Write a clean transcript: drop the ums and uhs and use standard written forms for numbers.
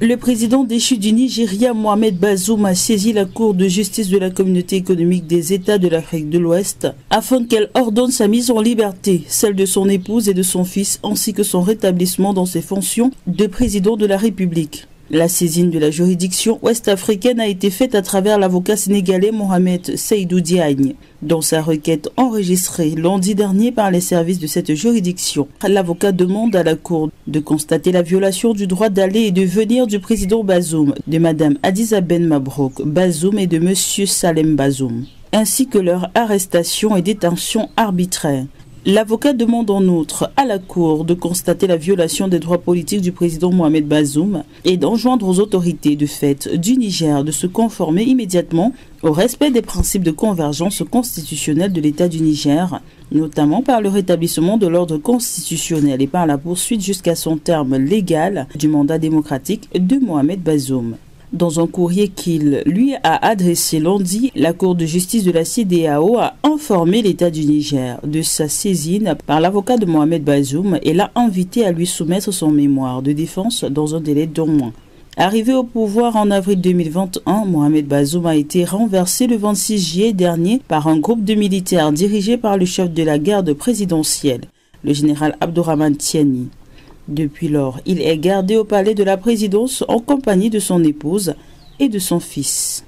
Le président déchu du Nigeria, Mohamed Bazoum, a saisi la Cour de justice de la Communauté économique des États de l'Afrique de l'Ouest afin qu'elle ordonne sa mise en liberté, celle de son épouse et de son fils, ainsi que son rétablissement dans ses fonctions de président de la République. La saisine de la juridiction ouest-africaine a été faite à travers l'avocat sénégalais Mohamed Seydou Diagne. Dans sa requête enregistrée lundi dernier par les services de cette juridiction, l'avocat demande à la Cour de constater la violation du droit d'aller et de venir du président Bazoum, de Mme Hadiza Ben Mabrouk Bazoum et de M. Salem Bazoum, ainsi que leur arrestation et détention arbitraire. L'avocat demande en outre à la Cour de constater la violation des droits politiques du président Mohamed Bazoum et d'enjoindre aux autorités de fait du Niger de se conformer immédiatement au respect des principes de convergence constitutionnelle de l'État du Niger, notamment par le rétablissement de l'ordre constitutionnel et par la poursuite jusqu'à son terme légal du mandat démocratique de Mohamed Bazoum. Dans un courrier qu'il lui a adressé lundi, la Cour de justice de la CEDEAO a informé l'État du Niger de sa saisine par l'avocat de Mohamed Bazoum et l'a invité à lui soumettre son mémoire de défense dans un délai d'un mois. Arrivé au pouvoir en avril 2021, Mohamed Bazoum a été renversé le 26 juillet dernier par un groupe de militaires dirigé par le chef de la garde présidentielle, le général Abdourahmane Tiani. Depuis lors, il est gardé au palais de la présidence en compagnie de son épouse et de son fils.